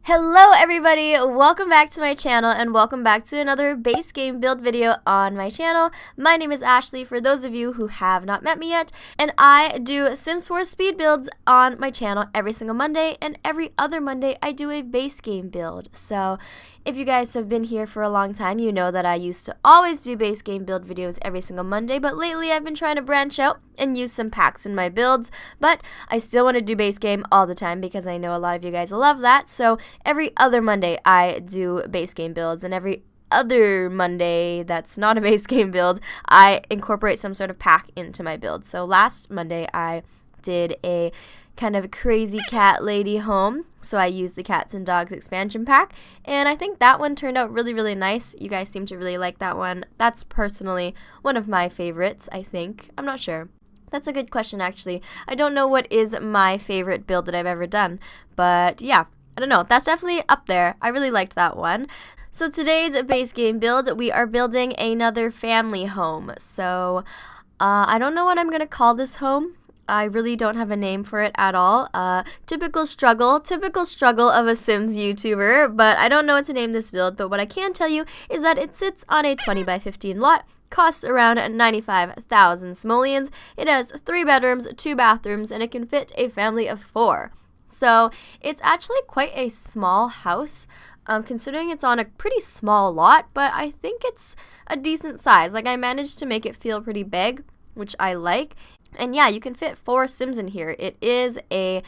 Hello everybody, welcome back to my channel and welcome back to another base game build video on my channel. My name is Ashley for those of you who have not met me yet, and I do Sims 4 speed builds on my channel every single Monday, and every other Monday I do a base game build. So if you guys have been here for a long time, you know that I used to always do base game build videos every single Monday, but lately I've been trying to branch out and use some packs in my builds, but I still want to do base game all the time because I know a lot of you guys love that. So every other Monday I do base game builds, and every other Monday that's not a base game build, I incorporate some sort of pack into my build. So last Monday I did a kind of crazy cat lady home, so I used the Cats and Dogs expansion pack, and I think that one turned out really nice. You guys seem to really like that one. That's personally one of my favorites, I think. I'm not sure. That's a good question, actually. I don't know what is my favorite build that I've ever done, but yeah, I don't know. That's definitely up there. I really liked that one. So today's base game build, we are building another family home. So I don't know what I'm going to call this home. I really don't have a name for it at all. Typical struggle of a Sims YouTuber, but I don't know what to name this build. But what I can tell you is that it sits on a 20 by 15 lot, costs around 95,000 simoleons. It has 3 bedrooms, 2 bathrooms, and it can fit a family of 4. So it's actually quite a small house, considering it's on a pretty small lot, but I think it's a decent size. Like, I managed to make it feel pretty big, which I like. And yeah, you can fit 4 Sims in here. It is a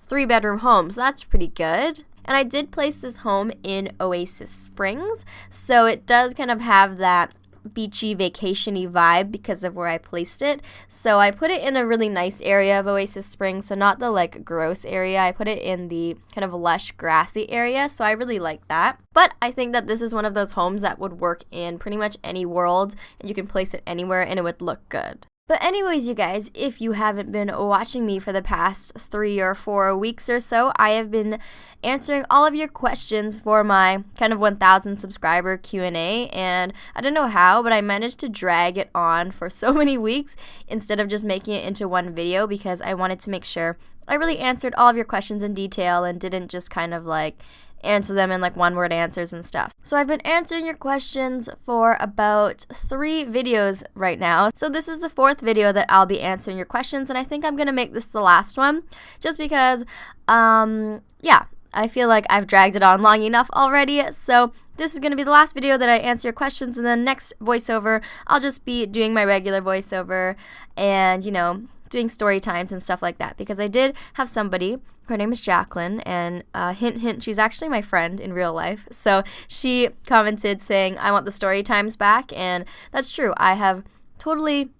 3-bedroom home, so that's pretty good. And I did place this home in Oasis Springs, so it does kind of have that beachy, vacation-y vibe because of where I placed it. So I put it in a really nice area of Oasis Springs, so not the like gross area. I put it in the kind of lush, grassy area, so I really like that. But I think that this is one of those homes that would work in pretty much any world, and you can place it anywhere and it would look good. But anyways, you guys, if you haven't been watching me for the past 3 or 4 weeks or so, I have been answering all of your questions for my kind of 1,000 subscriber Q&A, and I don't know how, but I managed to drag it on for so many weeks instead of just making it into one video because I wanted to make sure I really answered all of your questions in detail and didn't just kind of like answer them in like one-word answers and stuff. So I've been answering your questions for about 3 videos right now. So this is the 4th video that I'll be answering your questions, and I think I'm gonna make this the last one just because, yeah, I feel like I've dragged it on long enough already. So this is going to be the last video that I answer your questions, and then next voiceover, I'll just be doing my regular voiceover and, you know, doing story times and stuff like that, because I did have somebody, her name is Jacqueline, and hint, she's actually my friend in real life. So she commented saying, I want the story times back, and that's true. I have totally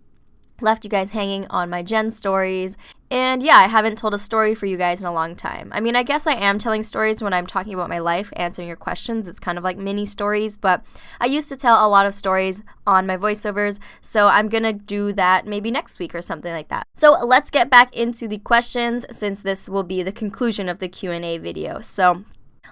left you guys hanging on my Gen stories, and yeah, I haven't told a story for you guys in a long time. I mean, I guess I am telling stories when I'm talking about my life, answering your questions. It's kind of like mini stories, but I used to tell a lot of stories on my voiceovers, so I'm gonna do that maybe next week or something like that. So let's get back into the questions, since this will be the conclusion of the Q&A video. So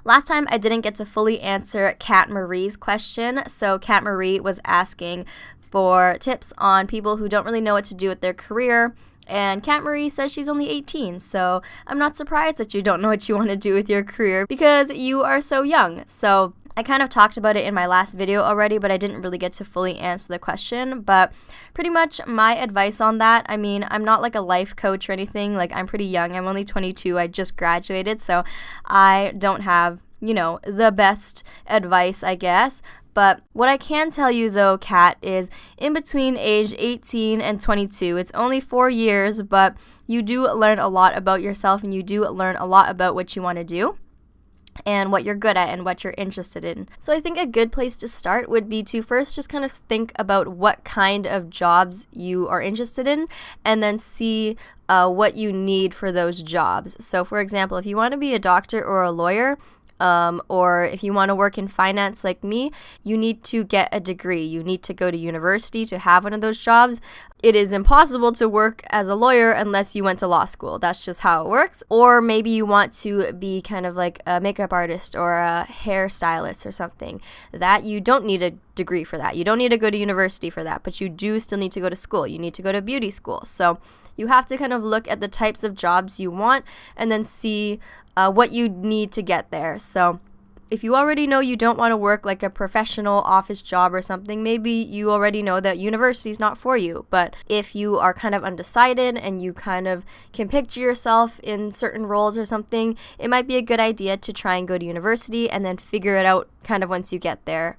last time I didn't get to fully answer Kat Marie's question, so Kat Marie was asking for tips on people who don't really know what to do with their career. And Kat Marie says she's only 18, so I'm not surprised that you don't know what you want to do with your career because you are so young. So I kind of talked about it in my last video already, but I didn't really get to fully answer the question. But pretty much my advice on that, I mean, I'm not like a life coach or anything. Like, I'm pretty young. I'm only 22. I just graduated, so I don't have, you know, the best advice, I guess. But what I can tell you though, Kat, is in between age 18 and 22, it's only 4 years, but you do learn a lot about yourself, and you do learn a lot about what you want to do and what you're good at and what you're interested in. So I think a good place to start would be to first just kind of think about what kind of jobs you are interested in, and then see what you need for those jobs. So for example, if you want to be a doctor or a lawyer, or if you want to work in finance like me, you need to get a degree. You need to go to university to have one of those jobs. It is impossible to work as a lawyer unless you went to law school. That's just how it works. Or maybe you want to be kind of like a makeup artist or a hairstylist or something. That you don't need a degree for that. You don't need to go to university for that, but you do still need to go to school. You need to go to beauty school. So you have to kind of look at the types of jobs you want and then see what you need to get there. So if you already know you don't want to work like a professional office job or something, maybe you already know that university is not for you. But if you are kind of undecided and you kind of can picture yourself in certain roles or something, it might be a good idea to try and go to university and then figure it out kind of once you get there.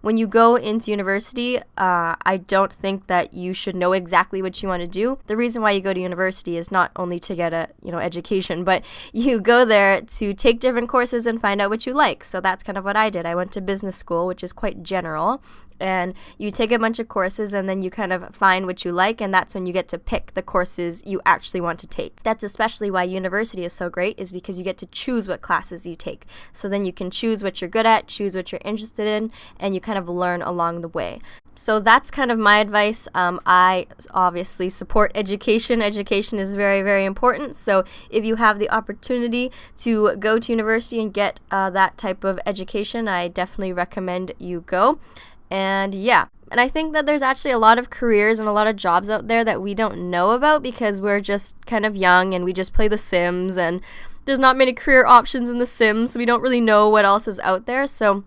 When you go into university, I don't think that you should know exactly what you want to do. The reason why you go to university is not only to get a education, but you go there to take different courses and find out what you like. So that's kind of what I did. I went to business school, which is quite general. And you take a bunch of courses and then you kind of find what you like, and that's when you get to pick the courses you actually want to take. That's especially why university is so great, is because you get to choose what classes you take. So then you can choose what you're good at, choose what you're interested in, and you kind of learn along the way. So that's kind of my advice. I obviously support education. Education is very, very important. So if you have the opportunity to go to university and get that type of education, I definitely recommend you go. And yeah, and I think that there's actually a lot of careers and a lot of jobs out there that we don't know about because we're just kind of young and we just play The Sims, and there's not many career options in The Sims, so we don't really know what else is out there. So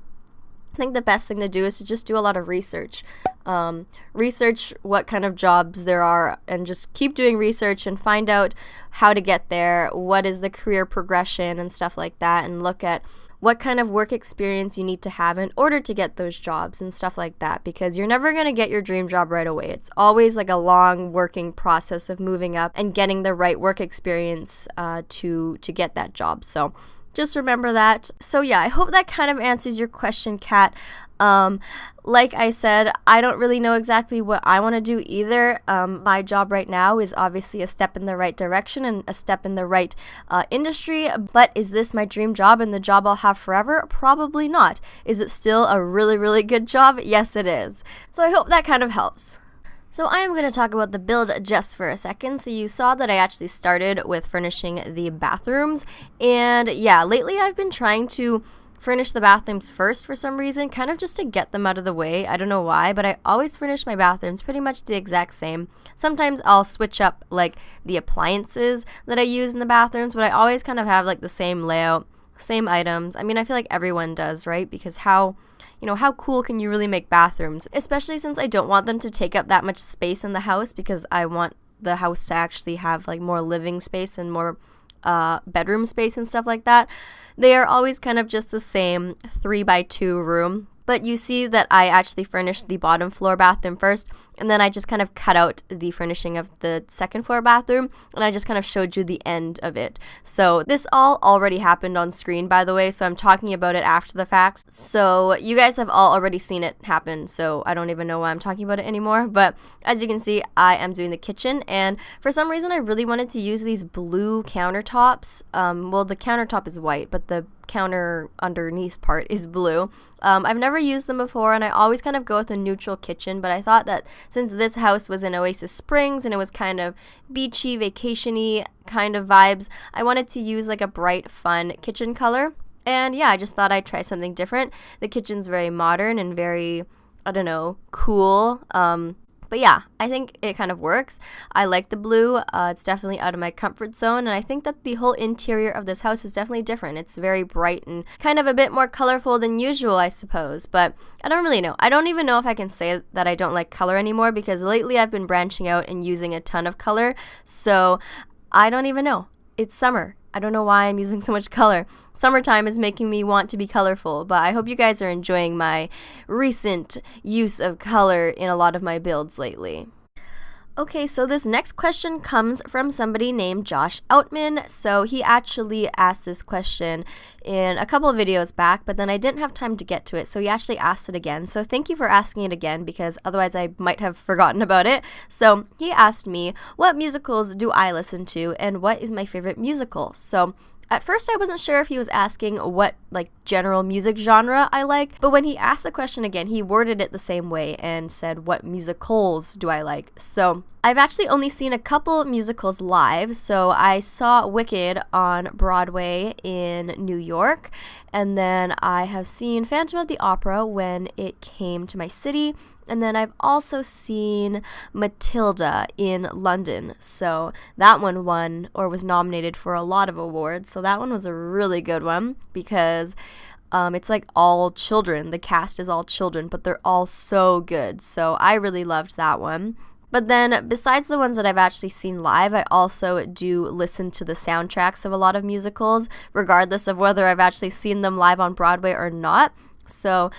I think the best thing to do is to just do a lot of research. Research what kind of jobs there are, and just keep doing research and find out how to get there, what is the career progression and stuff like that, and look at what kind of work experience you need to have in order to get those jobs and stuff like that, because you're never going to get your dream job right away. It's always like a long working process of moving up and getting the right work experience to get that job. So just remember that. So yeah, I hope that kind of answers your question, Kat. Like I said, I don't really know exactly what I want to do either. My job right now is obviously a step in the right direction and a step in the right industry, but is this my dream job and the job I'll have forever? Probably not. Is it still a really, really good job? Yes, it is. So I hope that kind of helps. So I am going to talk about the build just for a second. So you saw that I actually started with furnishing the bathrooms, and yeah, lately I've been trying to furnish the bathrooms first for some reason, kind of just to get them out of the way. I don't know why, but I always furnish my bathrooms pretty much the exact same. Sometimes I'll switch up like the appliances that I use in the bathrooms, but I always kind of have like the same layout, same items. I mean, I feel like everyone does, right? Because how cool can you really make bathrooms? Especially since I don't want them to take up that much space in the house, because I want the house to actually have like more living space and more bedroom space and stuff like that. They are always kind of just the same 3x2 room. But you see that I actually furnished the bottom floor bathroom first, and then I just kind of cut out the furnishing of the second floor bathroom, and I just kind of showed you the end of it. So this all already happened on screen, by the way, so I'm talking about it after the fact. So you guys have all already seen it happen, so I don't even know why I'm talking about it anymore. But as you can see, I am doing the kitchen, and for some reason I really wanted to use these blue countertops. Well, the countertop is white, but the counter underneath part is blue. I've never used them before, and I always kind of go with a neutral kitchen, but I thought that since this house was in Oasis Springs and it was kind of beachy, vacation-y kind of vibes, I wanted to use like a bright, fun kitchen color. And yeah, I just thought I'd try something different. The kitchen's very modern and very, I don't know, cool. But yeah, I think it kind of works. I like the blue. It's definitely out of my comfort zone, and I think that the whole interior of this house is definitely different. It's very bright and kind of a bit more colorful than usual, I suppose, but I don't really know. I don't even know if I can say that I don't like color anymore, because lately I've been branching out and using a ton of color, so I don't even know. It's summer. I don't know why I'm using so much color. Summertime is making me want to be colorful, but I hope you guys are enjoying my recent use of color in a lot of my builds lately. Okay, so this next question comes from somebody named Josh Outman. So he actually asked this question in a couple of videos back, but then I didn't have time to get to it, so he actually asked it again. So thank you for asking it again, because otherwise I might have forgotten about it. So he asked me, what musicals do I listen to, and what is my favorite musical? So at first I wasn't sure if he was asking what like general music genre I like, but when he asked the question again, he worded it the same way and said, what musicals do I like? So I've actually only seen a couple musicals live. So I saw Wicked on Broadway in New York, and then I have seen Phantom of the Opera when it came to my city, and then I've also seen Matilda in London. So that one won or was nominated for a lot of awards. So that one was a really good one because it's like all children. The cast is all children, but they're all so good. So I really loved that one. But then besides the ones that I've actually seen live, I also do listen to the soundtracks of a lot of musicals, regardless of whether I've actually seen them live on Broadway or not. So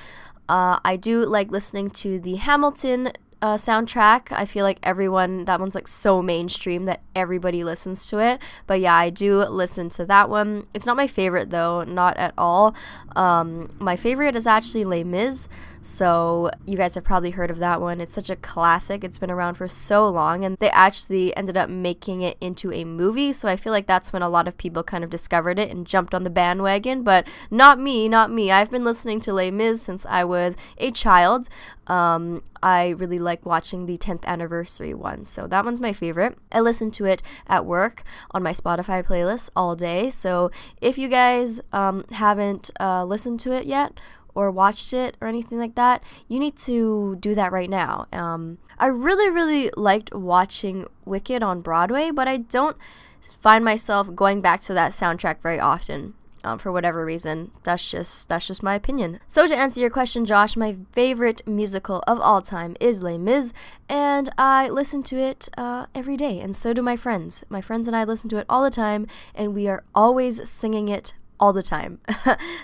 I do like listening to the Hamilton soundtrack. I feel like that one's like so mainstream that everybody listens to it. But yeah, I do listen to that one. It's not my favorite though, not at all. My favorite is actually Les Mis. So you guys have probably heard of that one. It's such a classic. It's been around for so long, and they actually ended up making it into a movie. So I feel like that's when a lot of people kind of discovered it and jumped on the bandwagon. But not me. I've been listening to Les Mis since I was a child. I really like watching the 10th anniversary one. So that one's my favorite. I listen to it at work on my Spotify playlist all day. So if you guys haven't listened to it yet, or watched it or anything like that, you need to do that right now. I really liked watching Wicked on Broadway, but I don't find myself going back to that soundtrack very often. For whatever reason. That's just my opinion. So to answer your question, Josh, my favorite musical of all time is Les Mis, and I listen to it every day, and so do my friends. My friends and I listen to it all the time, and we are always singing it all the time.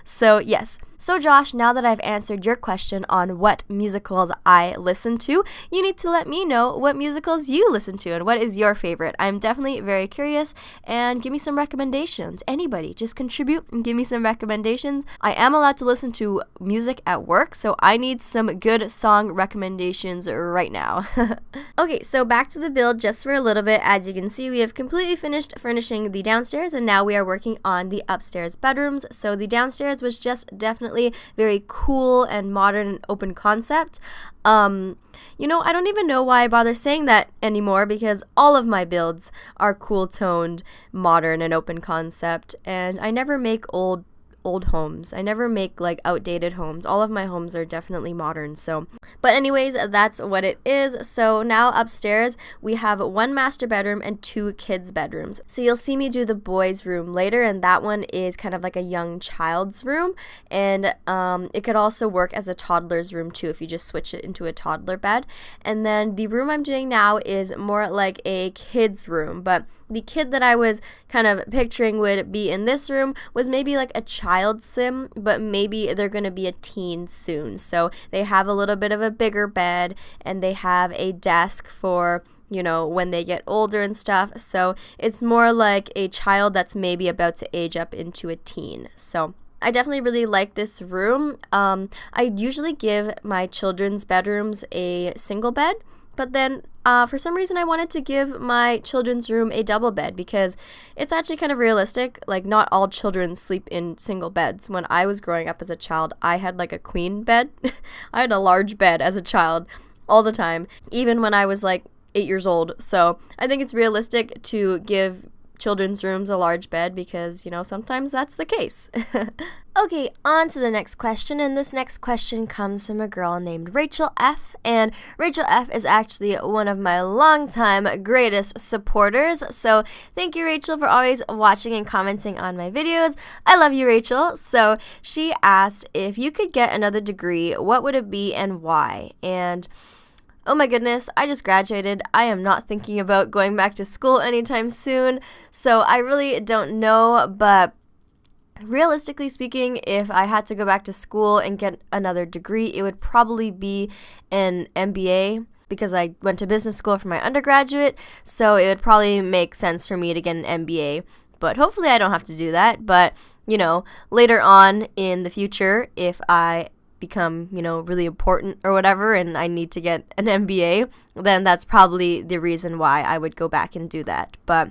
So yes. So Josh, now that I've answered your question on what musicals I listen to, you need to let me know what musicals you listen to and what is your favorite. I'm definitely very curious, and give me some recommendations. Anybody, just contribute and give me some recommendations. I am allowed to listen to music at work, so I need some good song recommendations right now. Okay, so back to the build just for a little bit. As you can see, we have completely finished furnishing the downstairs, and now we are working on the upstairs bedrooms. So the downstairs was just definitely very cool and modern and open concept. I don't even know why I bother saying that anymore, because all of my builds are cool toned, modern, and open concept, and I never make old homes. I never make like outdated homes. All of my homes are definitely modern. So, but anyways, that's what it is. So now upstairs we have one master bedroom and two kids bedrooms. So you'll see me do the boys room later, and that one is kind of like a young child's room, and it could also work as a toddler's room too if you just switch it into a toddler bed. And then the room I'm doing now is more like a kid's room, but the kid that I was kind of picturing would be in this room was maybe like a child sim, but maybe they're going to be a teen soon. So they have a little bit of a bigger bed, and they have a desk for, when they get older and stuff. So it's more like a child that's maybe about to age up into a teen. So I definitely really like this room. I usually give my children's bedrooms a single bed, but then for some reason I wanted to give my children's room a double bed, because it's actually kind of realistic. Like, not all children sleep in single beds. When I was growing up as a child, I had like a queen bed. I had a large bed as a child all the time, even when I was like 8 years old. So I think it's realistic to give children's rooms a large bed, because sometimes that's the case. Okay, on to the next question, and this next question comes from a girl named Rachel F, and Rachel F is actually one of my longtime greatest supporters. So thank you, Rachel, for always watching and commenting on my videos. I love you, Rachel. So she asked, if you could get another degree, what would it be and why? And oh my goodness, I just graduated. I am not thinking about going back to school anytime soon, so I really don't know, but realistically speaking, if I had to go back to school and get another degree, it would probably be an MBA, because I went to business school for my undergraduate, so it would probably make sense for me to get an MBA, but hopefully I don't have to do that. But, later on in the future, if I become, really important or whatever, and I need to get an MBA, then that's probably the reason why I would go back and do that. But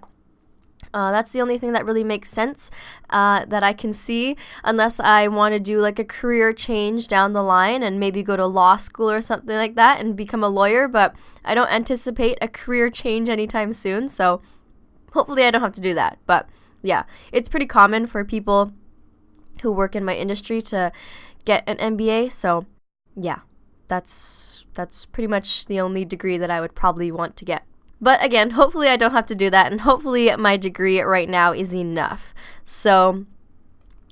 That's the only thing that really makes sense that I can see, unless I want to do like a career change down the line and maybe go to law school or something like that and become a lawyer, but I don't anticipate a career change anytime soon, so hopefully I don't have to do that. But yeah, it's pretty common for people who work in my industry to get an MBA, so yeah, that's pretty much the only degree that I would probably want to get. But again, hopefully I don't have to do that, and hopefully my degree right now is enough. So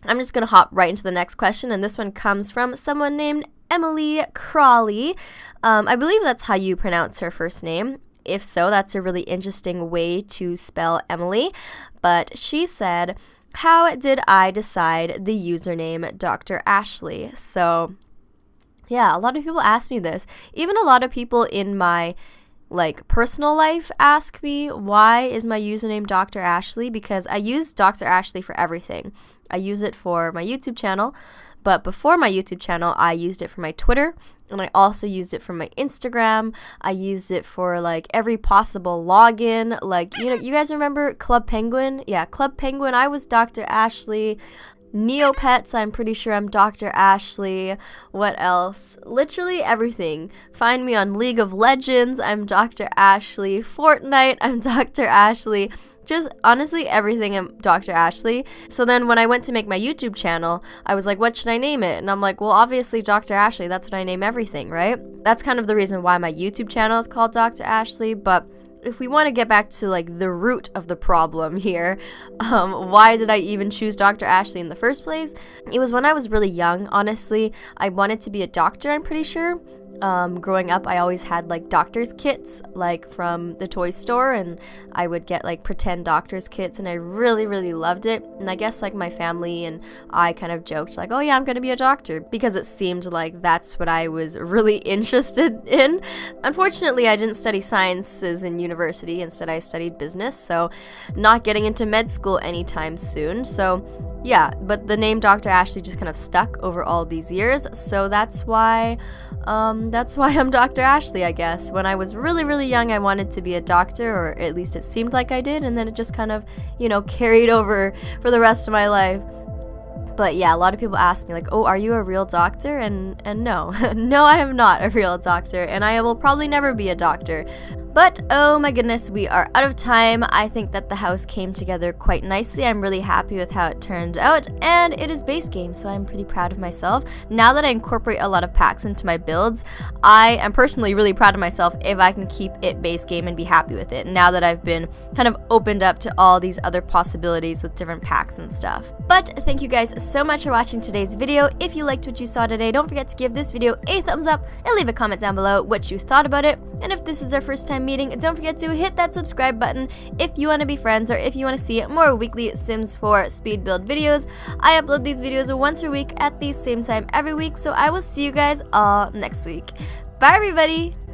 I'm just going to hop right into the next question, and this one comes from someone named Emily Crawley. I believe that's how you pronounce her first name. If so, that's a really interesting way to spell Emily. But she said, how did I decide the username Dr. Ashley? So yeah, a lot of people ask me this. Even a lot of people in my personal life ask me, why is my username Dr. Ashley? Because I use Dr. Ashley for everything. I use it for my YouTube channel, but before my YouTube channel, I used it for my Twitter, and I also used it for my Instagram. I used it for every possible login. You guys remember Club Penguin? Yeah, Club Penguin, I was Dr. Ashley. Neopets, I'm pretty sure I'm Dr. Ashley. What else? Literally everything. Find me on League of Legends, I'm Dr. Ashley. Fortnite, I'm Dr. Ashley. Just honestly everything I'm Dr. Ashley. So then when I went to make my YouTube channel, I was like, what should I name it? And I'm like, well, obviously Dr. Ashley, that's what I name everything, right? That's kind of the reason why my YouTube channel is called Dr. Ashley. But if we want to get back to the root of the problem here, why did I even choose Dr. Ashley in the first place? It was when I was really young, honestly. I wanted to be a doctor, I'm pretty sure. Growing up, I always had doctor's kits from the toy store, and I would get pretend doctor's kits, and I really, really loved it. And I guess my family and I kind of joked oh yeah, I'm gonna be a doctor, because it seemed like that's what I was really interested in. Unfortunately, I didn't study sciences in university. Instead, I studied business, so not getting into med school anytime soon. So yeah, but the name Dr. Ashley just kind of stuck over all these years, so that's why I'm Dr. Ashley, I guess. When I was really, really young, I wanted to be a doctor, or at least it seemed like I did, and then it just kind of, carried over for the rest of my life. But yeah, a lot of people ask me oh, are you a real doctor? And no, no, I am not a real doctor, and I will probably never be a doctor. But oh my goodness, we are out of time. I think that the house came together quite nicely. I'm really happy with how it turned out, and it is base game, so I'm pretty proud of myself. Now that I incorporate a lot of packs into my builds, I am personally really proud of myself if I can keep it base game and be happy with it, now that I've been kind of opened up to all these other possibilities with different packs and stuff. But thank you guys so much for watching today's video. If you liked what you saw today, don't forget to give this video a thumbs up and leave a comment down below what you thought about it. And if this is our first time meeting, don't forget to hit that subscribe button if you want to be friends, or if you want to see more weekly Sims 4 speed build videos. I upload these videos once per week at the same time every week, so I will see you guys all next week. Bye everybody!